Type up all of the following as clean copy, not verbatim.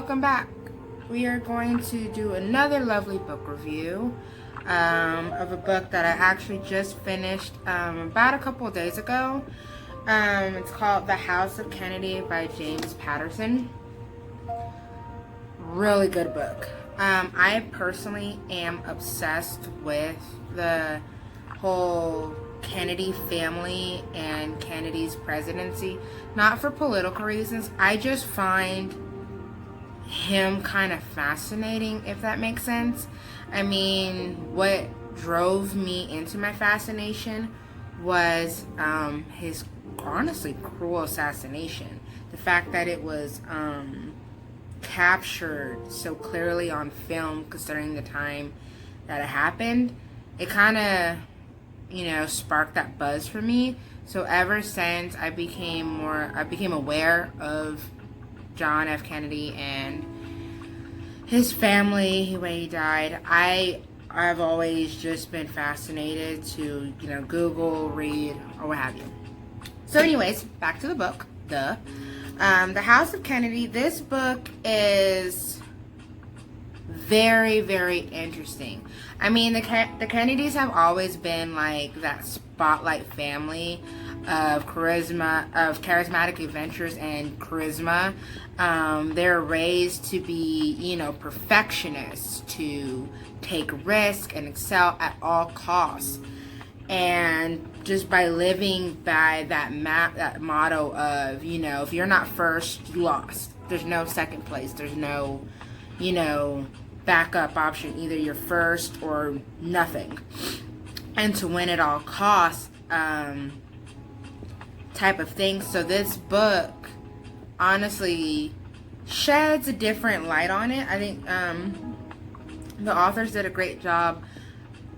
welcome back. We are going to do another lovely book review of a book that I actually just finished about a couple of days ago. It's called The House of Kennedy by James Patterson. Really good book. I personally am obsessed with the whole Kennedy family and Kennedy's presidency. Not for political reasons. I just find him kind of fascinating, if that makes sense. I mean, what drove me into my fascination was his honestly cruel assassination. The fact that it was captured so clearly on film, considering the time that it happened, it kind of, sparked that buzz for me. So ever since I became aware of John F. Kennedy and his family, the way he died, I've always just been fascinated to, Google, read, or what have you. So anyways, back to the book. The House of Kennedy. This book is very, very interesting. I mean, the Kennedys have always been like that spotlight family of charismatic adventures and charisma. They're raised to be, perfectionists, to take risk and excel at all costs. And just by living by that motto of, if you're not first, you lost. There's no second place. There's no, backup option. Either you're first or nothing. And to win at all costs, type of thing. So this book honestly sheds a different light on it. I think the authors did a great job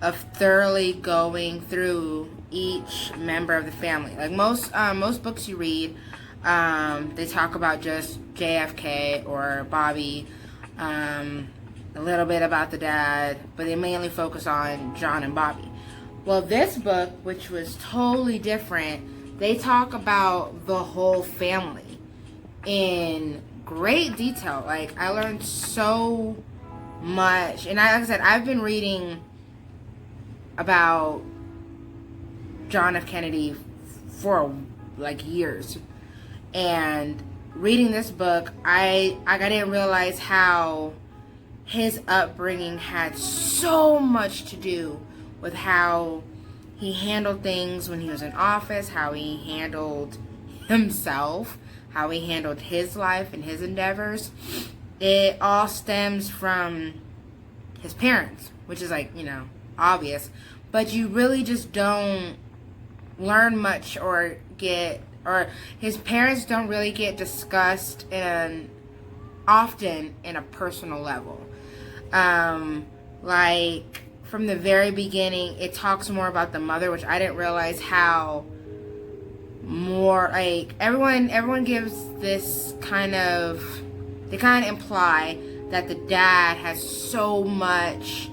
of thoroughly going through each member of the family. Like most books you read, they talk about just JFK or Bobby, a little bit about the dad, but they mainly focus on John and Bobby. Well, this book, which was totally different, they talk about the whole family in great detail. Like, I learned so much. And like I said, I've been reading about John F. Kennedy for years. And reading this book, I didn't realize how his upbringing had so much to do with how he handled things when he was in office, how he handled himself, how he handled his life and his endeavors. It all stems from his parents, which is obvious, but you really just don't learn much or his parents don't really get discussed often in a personal level. From the very beginning, it talks more about the mother, which I didn't realize how more, everyone gives this they kind of imply that the dad has so much,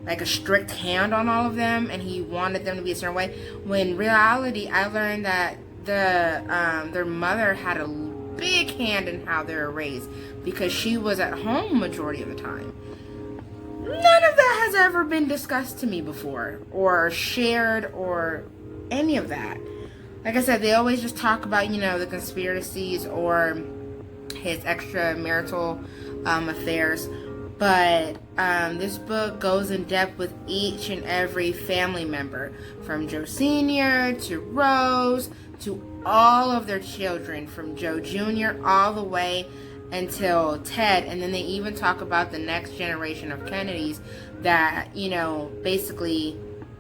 a strict hand on all of them, and he wanted them to be a certain way. When in reality, I learned that their mother had a big hand in how they were raised, because she was at home majority of the time. None of that has ever been discussed to me before, or shared, or any of that. Like I said, they always just talk about, the conspiracies or his extramarital affairs. But this book goes in depth with each and every family member, from Joe Sr. to Rose to all of their children, from Joe Jr. all the way until Ted. And then they even talk about the next generation of Kennedys that, basically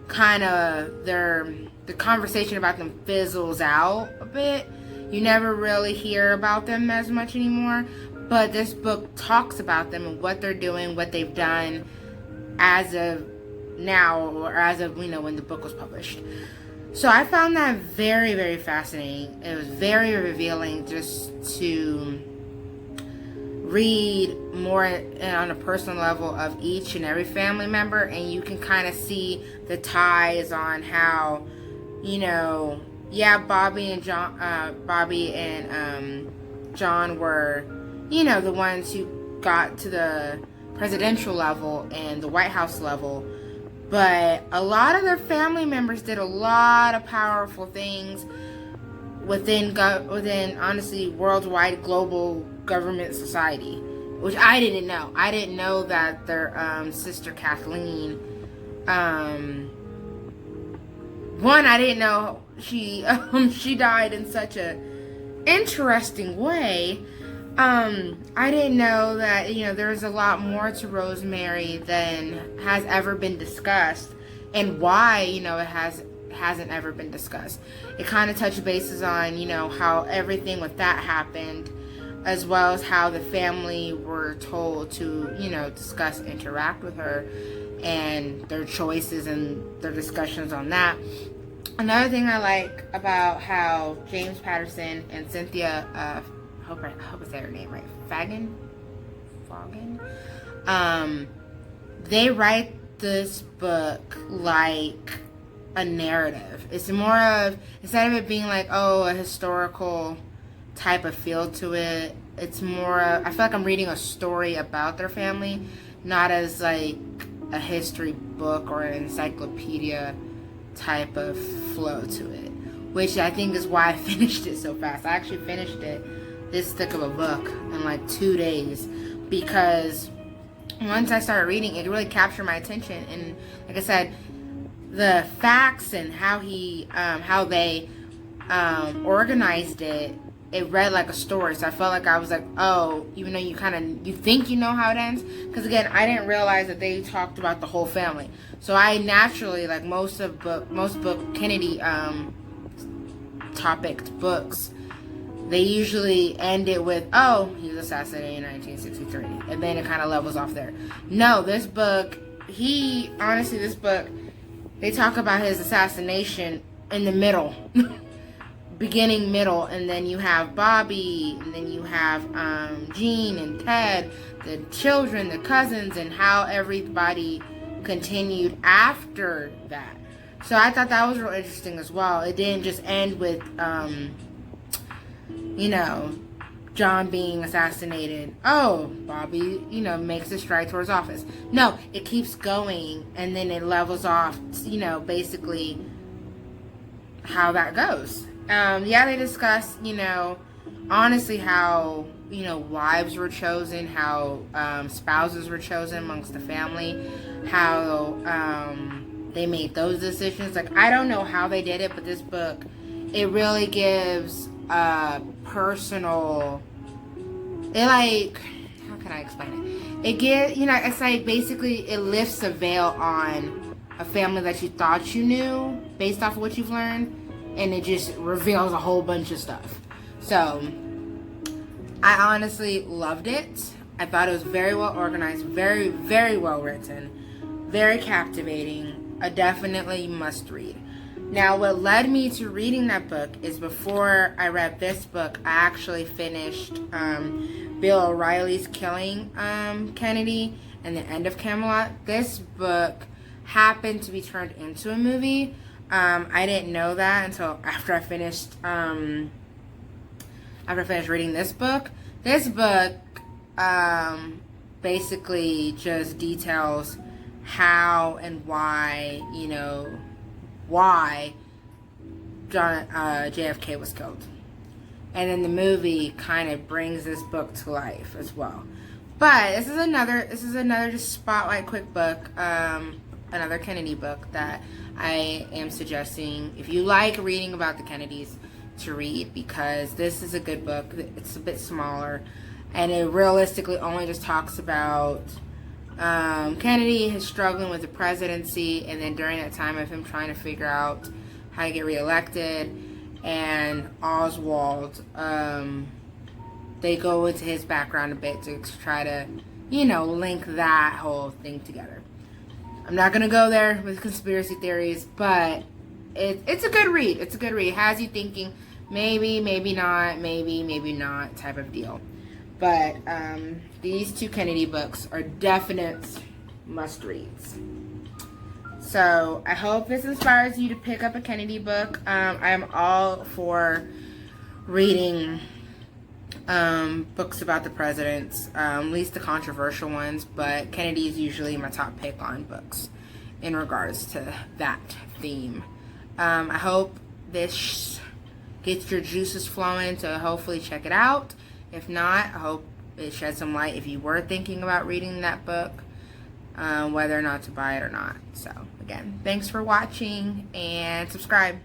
kind of the conversation about them fizzles out a bit. You never really hear about them as much anymore. But this book talks about them and what they're doing, what they've done as of now, or as of, when the book was published. So I found that very, very fascinating. It was very revealing just to read more on a personal level of each and every family member, and you can kind of see the ties on how, Bobby and John were, the ones who got to the presidential level and the White House level. But a lot of their family members did a lot of powerful things within honestly worldwide global government society, which I didn't know. I didn't know that their sister Kathleen, one, I didn't know she died in such a interesting way. I didn't know that, there's a lot more to Rosemary than has ever been discussed, and why, it hasn't ever been discussed. It kind of touched bases on, how everything with that happened, as well as how the family were told to, discuss, interact with her, and their choices and their discussions on that. Another thing I like about how James Patterson and Cynthia, I hope I say her name right, Foggin, they write this book like a narrative. It's more of, instead of it being like, a historical type of feel to it, it's more of, I feel like I'm reading a story about their family, not as like a history book or an encyclopedia type of flow to it, which I think is why I finished it so fast. I actually finished it, this thick of a book, in like 2 days, because once I started reading, it really captured my attention. And like I said, the facts and how they organized it, it read like a story. So I felt like I was like, even though you think you know how it ends, because again, I didn't realize that they talked about the whole family. So I naturally, like most Kennedy topic books, they usually end it with, he was assassinated in 1963, and then it kind of levels off there. No, this book, they talk about his assassination in the middle. Beginning, middle, and then you have Bobby, and then you have Jean and Ted, the children, the cousins, and how everybody continued after that. So I thought that was real interesting as well. It didn't just end with, John being assassinated. Bobby, makes a stride towards office. No, it keeps going, and then it levels off, basically how that goes. They discuss, honestly how, wives were chosen, how spouses were chosen amongst the family, how they made those decisions. Like, I don't know how they did it, but this book, it really gives personal, how can I explain it? It gives, it's like basically it lifts a veil on a family that you thought you knew based off of what you've learned, and it just reveals a whole bunch of stuff. So I honestly loved it. I thought it was very well organized, very, very well written, very captivating, a definitely must read. Now, what led me to reading that book is, before I read this book, I actually finished Bill O'Reilly's Killing Kennedy and the End of Camelot. This book happened to be turned into a movie. I didn't know that until after I finished reading this book. This book basically just details how and why, why JFK was killed. And then the movie kind of brings this book to life as well. But this is another just spotlight quick book, another Kennedy book that I am suggesting, if you like reading about the Kennedys, to read, because this is a good book. It's a bit smaller, and it realistically only just talks about Kennedy, his struggling with the presidency, and then during that time of him trying to figure out how to get reelected, and Oswald. They go into his background a bit to try to, link that whole thing together. I'm not going to go there with conspiracy theories, but it's a good read. It's a good read. It has you thinking, maybe, maybe not type of deal. But these two Kennedy books are definite must-reads. So I hope this inspires you to pick up a Kennedy book. I'm all for reading books about the presidents, at least the controversial ones, but Kennedy is usually my top pick on books in regards to that theme. I hope this gets your juices flowing, so hopefully check it out. If not, I hope it sheds some light if you were thinking about reading that book, whether or not to buy it or not. So again, thanks for watching and subscribe.